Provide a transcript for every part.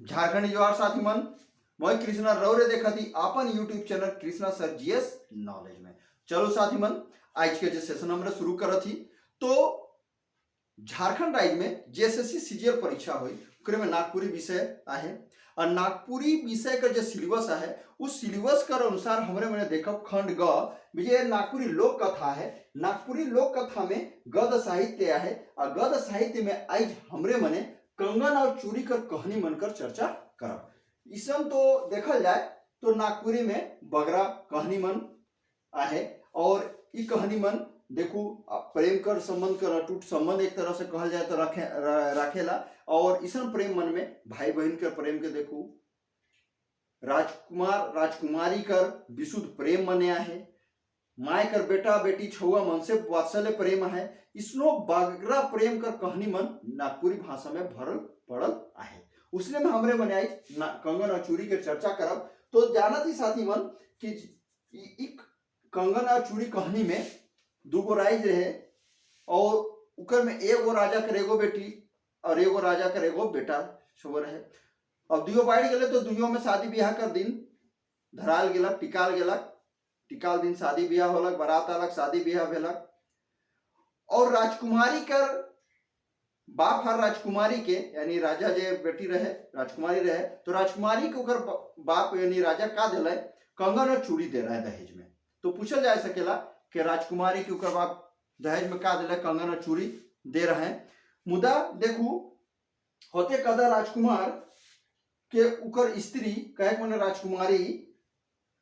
झारखंड जवाहर साथी मन मैं कृष्णा रौरे देखा थी अपन YouTube channel Krishna sir GS knowledge में। चलो साथी मन आज के जो सेशन हमने शुरू कर थी तो झारखंड राज्य में जेएसएससी सीजीएल परीक्षा हुई में नागपुरी विषय आहे और नागपुरी विषय का जो सिलेबस है उस सिलेबस के अनुसार हमरे मैंने देखा खंड ग विजय नागपुरी लोक कथा है। नागपुरी लोक कथा में गद्य साहित्य है और गद्य साहित्य में आज हमरे मने कंगन और चूड़ी कर कहानी मनकर चर्चा करब। इसम तो देखल जाए तो नागपुरी में बगरा कहानी मन आहे और ये कहानी मन देखो प्रेम कर संबंध कर अटूट संबंध एक तरह से कहल जाए तो रखेला और इसन प्रेम मन में भाई बहन के प्रेम के देखो राजकुमार राजकुमारी कर विशुद्ध प्रेम मने आहे, माय कर बेटा बेटी छुआ मन से वात्सल्य प्रेम है। इसनो बगरा प्रेम कर कहानी मन नागपुरी भाषा में भरल पड़ल आहे। उसने में हमरे मने आई कंगन और चूड़ी के चर्चा करब तो जानत ही साथी मन कि कंगन और चूड़ी कहानी में दूगो राइज रहे और उकर में एगो राजा कर एगो बेटी और एगो राजा कर एगो बेटा सब रहे। अब दुयो बाढ़ गए तो दुयो में शादी ब्याह कर दिन धराल गेलक टिकाल गेलक टिकाल दिन शादी ब्याह होलक बारात आलक शादी ब्याह भेलक और राजकुमारी कर बाप हर राजकुमारी के यानी राजा जे बेटी रहे राजकुमारी रहे तो राजकुमारी के उकर बाप यानी राजा का दिला कंगन और चूड़ी दे रहा है दहेज में। तो पूछा जा सकेला कि राजकुमारी के उकर बाप दहेज में का दिला कंगन और चूड़ी दे रहे हैं। मुदा देखू होते कदा राजकुमार के उकर स्त्री कहे मैंने राजकुमारी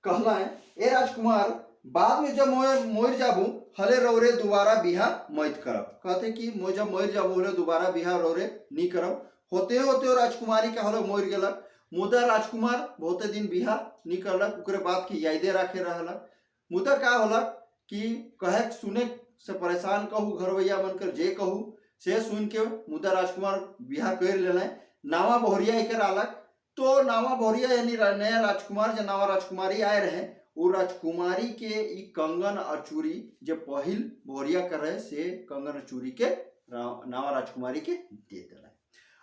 कहला है ए राजकुमार बाद में जब मोर जाबू हले रौरे दोबारा बिहा मत करब। कहते कि मैं जब मोर जाबू हले दोबारा बिहा रौरे नहीं करब। होते होते राजकुमारी का हलो मोर गेलक मुदा राजकुमार बहुते दिन बिहा नहीं करलक उकरे बात की यादे रखे रहलक। मुदा का होलक कि कहे सुने से परेशान कहू घरवैया बनकर जे कहू से सुन के मुदा राजकुमार बिहा कर लेना नावा बहुरिया एक आलक। तो नावा बहुरिया यानी नया राजकुमार जो नावा राजकुमारी आए रहे वो राजकुमारी के ई कंगन और चूड़ी जो पहिल बहुरिया कर रहे से कंगन और चूड़ी के नावा राजकुमारी के दे दिला।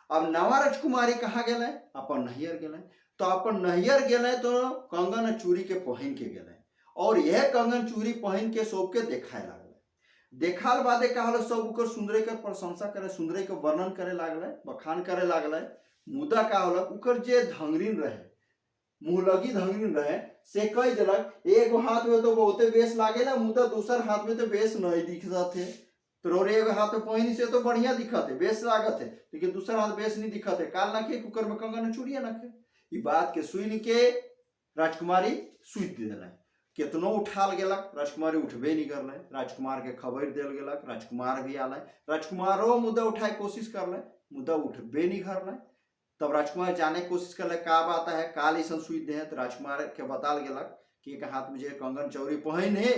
अब नावा राजकुमारी कहाँ गए अपन नहियर गए तो अपन नहियर गए तो कंगन और चूड़ी के पहन के गए और यह कंगन चूड़ी पहन के सबके देखाए लागल। देखाल बादे का हल सब उकर सुंदरे के प्रशंसा करे सुंदरे के वर्णन करे लागल बखान करे लागल। मुदा का होलक उकर जे धंगरीन रहे मुहलगी धंगरीन रहे से कह दिलक एगो हाथ में तो बहुते बेस लागेला मुदा दूसर हाथ में तो बेस नहीं दिखत है तो एगो हाथ में पहनी से तो बढ़िया दिखत है बेस लागत है लेकिन दूसरा हाथ बेस नहीं दिखत है काल नाखे कुकर में कंगन चूड़िया नाखे। ये बात के सुन के राजकुमारी सुत दिला कितनो उठाल गेलक राजकुमारी उठबे नहीं करल। राजकुमार के खबर दिल गेलक राजकुमार भी आल राजकुमारो मुद्दा उठाए कोशिश करल मुद्दा उठबे नहीं करल। तब राजकुमार जाने की कोशिश करल का बात है काल ऐसा सुई दे तो राजकुमार के बताल गेलक कि एक हाथ में जो कंगन चूड़ी पहन है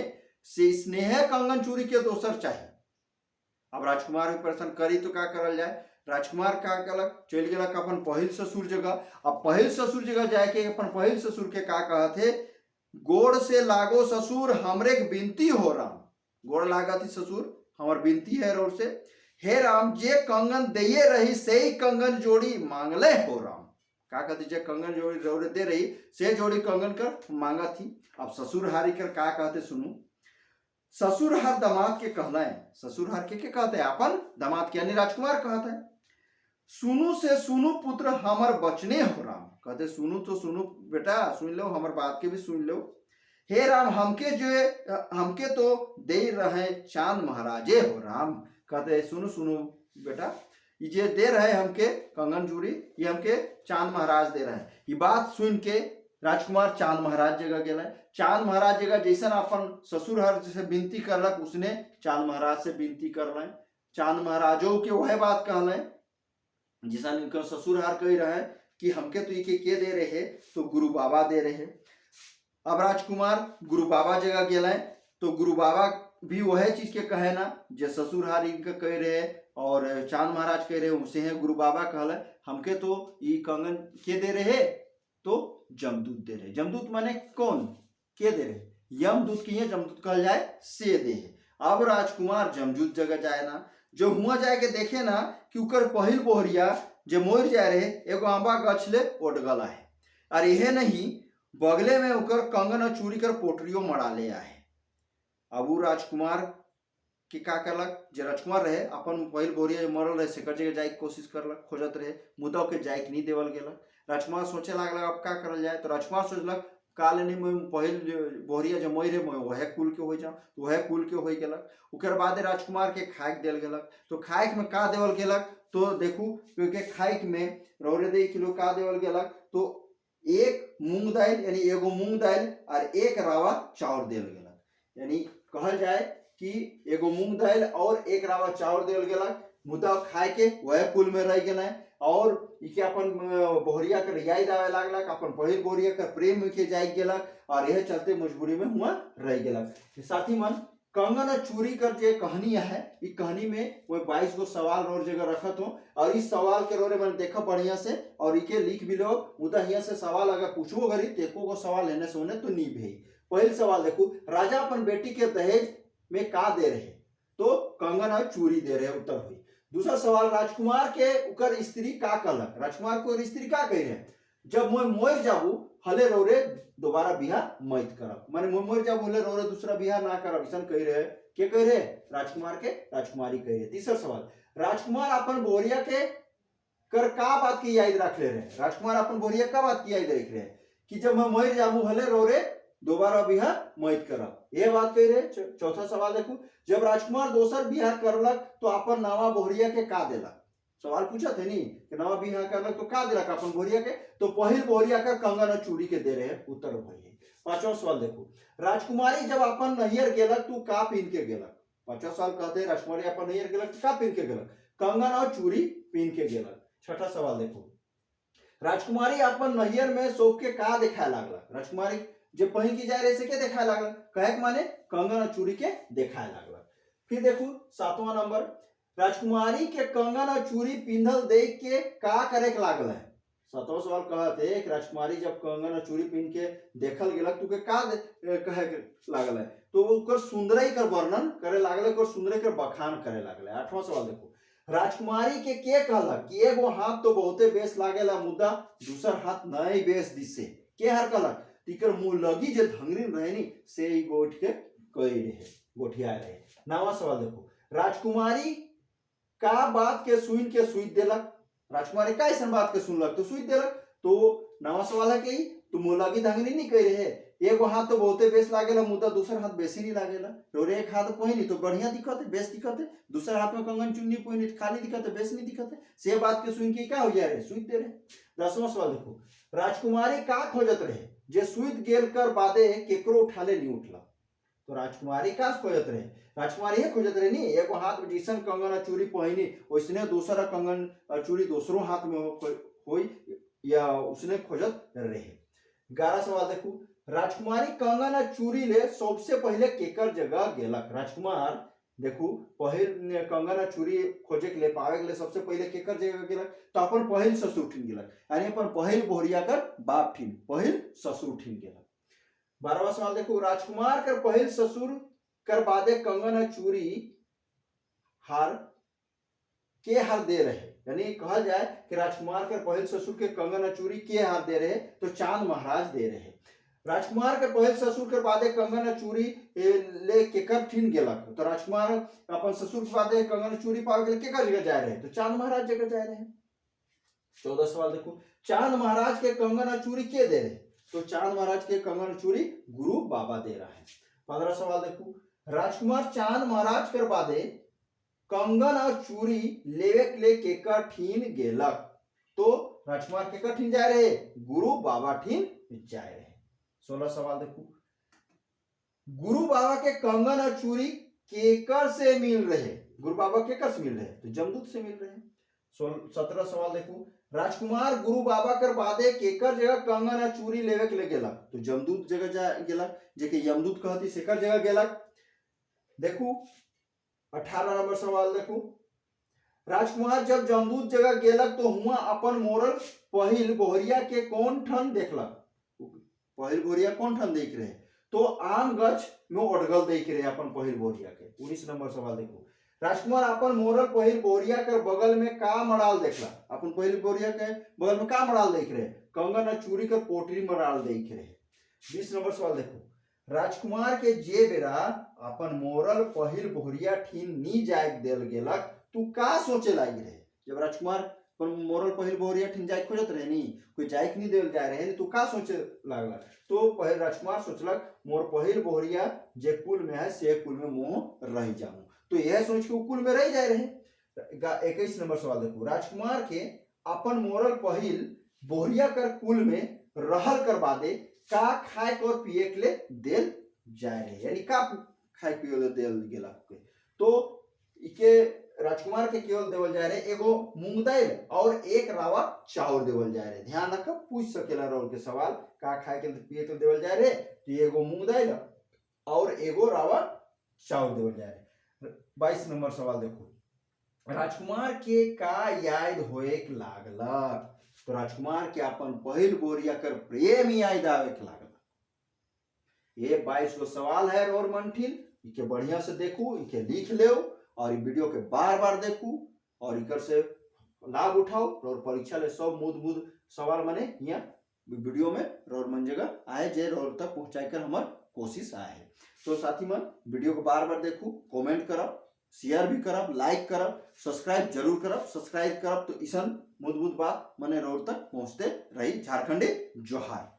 से स्नेह कंगन चूड़ी के दोसर चाहिए। अब राजकुमार भी परेशान करी तो का करल जाए राजकुमार का गलक चल गलक अपन पहिल ससुर जगह। अब पहिल ससुर जगह जाके अपन पहिल ससुर के का कहते गोड़ से लागो ससुर हमरे बिनती हो राम गोड़ लागा थी ससुर हमार बिनती है रोड से हे राम जे कंगन दिए रही से ही कंगन जोड़ी मांगले हो राम। का कहती जे कंगन जोड़ी रोड़े दे रही से जोड़ी कंगन कर मांगा थी। अब ससुर हारी कर का कहते सुनो ससुर हर दामाद के कहना है ससुर हर के कहते हैं अपन दामाद के यानी राजकुमार कहते हैं सुनु से सुनु पुत्र हमर बचने हो राम। कहते सुनु तो सुनु बेटा सुन लो हमार बात के भी सुन लो। हे राम हमके तो दे रहे चांद महाराजे हो राम। कहते सुनु सुनु बेटा ये दे रहे हमके कंगन चूड़ी ये हमके चांद महाराज दे रहे हैं। ये बात सुन के राजकुमार चांद महाराज जगह गए। चांद महाराज जगह जैसा अपन ससुर हर से विनती करलक उसने चांद महाराज से विनती करल। चांद महाराजों के वह बात कहल जिसा इनका ससुर हार कह रहे हैं कि हमके तो के दे रहे तो गुरु बाबा दे रहे। अब राजकुमार गुरु बाबा जगह गए तो गुरु बाबा भी वह चीज के कहे ना जो ससुर हार इनका कह रहे और चांद महाराज कह रहे उसे है गुरु बाबा कहल हमके तो ये कंगन के दे रहे तो जमदूत दे रहे। जमदूत माने कौन के दे रहे यमदूत की है जमदूत कहल जाए से दे। अब राजकुमार जमदूत जगह जाए ना जो हुआ जाए के देखे ना कि उकर पहिल बोहरिया जे मोर जाए रहे एगो आंबा गछ ले ओटगल आहे और यह नहीं बगले में ओकर कंगन और चूड़ी कर पोटरियो मरा ले आए। अब उ राजकुमार कि का करलक जे राजकुमार रहे अपन पहिल बोरिया मरल रहे सेकर जगह जाए कोशिश करलक खोजत रहे मुदा के जाए नहीं देवल गेलक। राजकुमार सोचे लागल अब का करल जाए तो राजकुमार सोचलक काल नहीं मैं पहिल बोरिया जो मई रहे मैं वह कुल के हो जाऊँ तो वह कुल के हो गेलक। उकर बाद राजकुमार के खाइक देल गेलक तो खाइक में का देवल गेलक तो देखू क्योंकि खाइक में रौरे 2 किलो का देवल गेलक तो एक मूंग दाल यानी एगो मूंग दाल और एक रावा चाउर देल गेलक। यानी कहल जाए कि एगो मूंग दाल और एक रावा चाउर देल गेलक मुदा खाए के वह कुल में रह गए और इके अपन बोहरिया कर याद आवे लागलक अपन पहिल बोहरिया कर प्रेम के जाए गेलक और यह चलते मजबूरी में हुआ रह गेलक। साथी मन कंगन और चूड़ी कर जे कहानी है इस कहानी में वो 22 गो सवाल रोर जगह रखत हो और इस सवाल के रोरे मैंने देखा बढ़िया से और इके लिख भी लो मुदा यहाँ से सवाल अगर पूछो गरी तो एको को सवाल लेने से होने तो नहीं भी। पहले सवाल देखो राजा अपन बेटी के दहेज में का दे रहे तो कंगन और चूड़ी दे रहे उत्तर हुई। दूसरा सवाल राजकुमार के उकर स्त्री का कहलक राजकुमार को स्त्री का कह रहे जब मैं मोर जाबू हले रोरे दोबारा बिहार मत करब माने मैं मोर जाबू हले रोरे दूसरा बिहार ना करब ऐसा कह रहे के कह रहे राजकुमार के राजकुमारी कह रहे। तीसरा सवाल राजकुमार अपन बोरिया के कर का बात की याद रख ले रहे राजकुमार अपन बोरिया का बात की याद रख रहे कि जब मैं मोर जाबू हले रोरे दोबारा बिहार मत करब ये बात कह रहे। चौथा सवाल देखो जब राजकुमार दोसर बिहार करलक तो अपन नवा बोहरिया के का देलक सवाल पूछा थे नहीं कि नवा बिहार करलक तो का देलक अपन बोहरिया के तो पहिल बोहरिया का कंगन और चूड़ी के दे रहे उत्तर भइए। पांचवा सवाल देखो राजकुमारी जब अपन नैहर गेलक तू का पहन के गेलक। पांचवा सवाल कहते राजकुमारी अपन नैहर गेलक तो का पहन के गेलक कंगन और चूड़ी पहन के गेलक। छठा सवाल देखो राजकुमारी अपन नैहर में शोभ के का दिखाए लागलक राजकुमारी जब पहन की जाए रहे से के दिखाए लागल कहे माने कंगन और चूड़ी के दिखाए लागल। फिर देखो 7वां नंबर राजकुमारी के कंगन और चूड़ी पिंधल देख के का करे के लागल है। 7वां सवाल कहते एक राजकुमारी जब कंगन और चूड़ी पहन के देखल गेलक तो के का कहे के लागल है तो ओकर सुंदरई कर वर्णन करे लागल ओकर सुंदरई कर बखान करे लागल। 8वां सवाल देखो राजकुमारी के कहलक कि एगो हाथ तो बहुते बेस लागेला मुद्दा दूसर हाथ नहीं बेस दिसे के हर कहलक तिकर मुंह लगी जे धंगरीन रहे नी से ही गोठ के कई रहे गोठिया रहे। 9वां सवाल देखो राजकुमारी का बात के सुन देलक राजकुमारी का ऐसा बात के सुनलक तो सुन देलक तो 9वां सवाल है कि तू मुंह लगी धंगरी नहीं कह रहे एगो हाथ तो बहुते बेस लागेला मुद्दा दूसर हाथ बेसी नहीं लागेला और एक हाथ पहिनी तो बढ़िया दिखत है बेस दिखत है दूसरा हाथ में कंगन चुन्नी पहिनी खाली दिखत है बेस नहीं दिखत है से बात के सुन के क्या हो जाए रहे सुन दे रहे। 10वां सवाल देखो राजकुमारी का खोजत रहे जे सुइत गेल कर बादे केकरो उठाले नहीं उठला तो राजकुमारी का खोजत रहे राजकुमारी है खोजत रहे नहीं एगो हाथ में जैसन कंगन और चूड़ी पहिनी वैसने दूसरा कंगन और चूड़ी दूसरों हाथ में होई या उसने खोजत रहे। 11 सवाल देखो राजकुमारी कंगन और चूड़ी ले सबसे पहले केकर जगह गेलक राजकुमार देखू पहिल कंगन और चूड़ी खोजे के लिए पावे के लिए सबसे पहले केकर जगह गेलक तो अपन पहिल ससुर ठीन गेलक यानी अपन पहिल बोहरिया कर बाप ठीन पहिल ससुर ठीन गेलक। 12वां सवाल देखो राजकुमार कर पहिल ससुर कर बादे कंगन और चूड़ी हार के हार दे रहे यानी कहा जाए कि राजकुमार कर पहिल ससुर के कंगन और चूड़ी के हार दे रहे तो चांद महाराज दे रहे। राजकुमार के पहिल ससुर के बादे कंगन और चूड़ी ले केकर ठीन गेलक तो राजकुमार अपन ससुर के बादे कंगन और चूड़ी पावे के लिए केकर जगह जा रहे तो चांद महाराज जगह जा रहे। 14 सवाल देखो चांद महाराज के कंगन और चूड़ी के दे रहे तो चांद महाराज के कंगन और चूड़ी गुरु बाबा दे रहा है। 15 सवाल देखो राजकुमार चांद महाराज कर बादे कंगन और चूड़ी लेवे के लिए केकर ठीन गेलक तो राजकुमार केकर ठीन जा रहे गुरु बाबा ठीन जा रहे। 16 सवाल देखो गुरु बाबा के कंगन और चूड़ी केकर से मिल रहे गुरु बाबा केकर से मिल रहे तो जमदूत से मिल रहे। 17 सवाल देखो राजकुमार गुरु बाबा कर बादे केकर जगह कंगन और चूड़ी लेवे के लिए गेलक तो जमदूत जगह जा गेलक जेके यमदूत कहती सेकर जगह गेलक। देखो 18 नंबर सवाल देखो राजकुमार जब जमदूत जगह गेलक तो हुआ अपन मोरल पहिल बोहरिया के कौन ठन देखलक पहिल बोहरिया कौन ठन देख रहे तो आम गछ में ओटगल देख रहे अपन पहिल बोहरिया के। 19 नंबर सवाल देखो राजकुमार अपन मोरल पहिल बोरिया कर बगल में का मड़ाल देखला। अपन पहिल बोरिया के बगल में का मड़ाल देख रहे, कंगन और चूड़ी कर पोटरी मड़ाल देख रहे। 20 नंबर सवाल देखो, राजकुमार के जे बेरा अपन मोरल पहिल बोरिया ठीन नी जाए देल गेलक तू का सोचे लाग रहे। जब राजकुमार अपन मोरल पहिल बोरिया ठीन जाए खोजत रहे नी, कोई जाए नहीं देल जा रहे तू का सोचे लागला। तो पहिल राजकुमार सोचलक मोर पहिल बोरिया जे कुल में है से कुल में मोह रह जाऊं, तो यह सोच के कुल में रह जाए रहे। 21 नंबर सवाल देखो, राजकुमार के अपन मोरल पहिल बोरिया कर कुल में रहल कर बादे का खाए और पिए के लिए देल जाए रहे, यानी का खाए पिए देल गेला। तो इके राजकुमार के केवल देवल जाए रहे एगो मूंग दाल और एक रावा चाउर देवल जाए रहे। ध्यान रख, पूछ सकेला रोल के सवाल, का खाए के पिए के देवल जाए रहे, तो एगो मूंग दाल और एगो रावा चाउर देवल जाए रहे। 22 नंबर सवाल देखो, राजकुमार के का याद होए के लागला। तो राजकुमार के अपन पहिल बोरिया कर प्रेम याद आवे के लागला। ये 22 गो सवाल है और मनठिन, इके बढ़िया से देखू, इके लिख ले और वीडियो के बार बार देखू और इकर से लाभ उठाओ और परीक्षा ले सब मुद सवाल मने यहाँ वीडियो में रोर मन जगह आए जे रोर तक पहुंचाई कर हमार कोशिश आए। तो साथी मन वीडियो को बार बार देखू, कमेंट करब, शेयर भी करब, लाइक करब, सब्सक्राइब जरूर करब। सब्सक्राइब करब तो इसन मुद बात मने रोर तक पहुंचते रही। झारखंडी जोहार।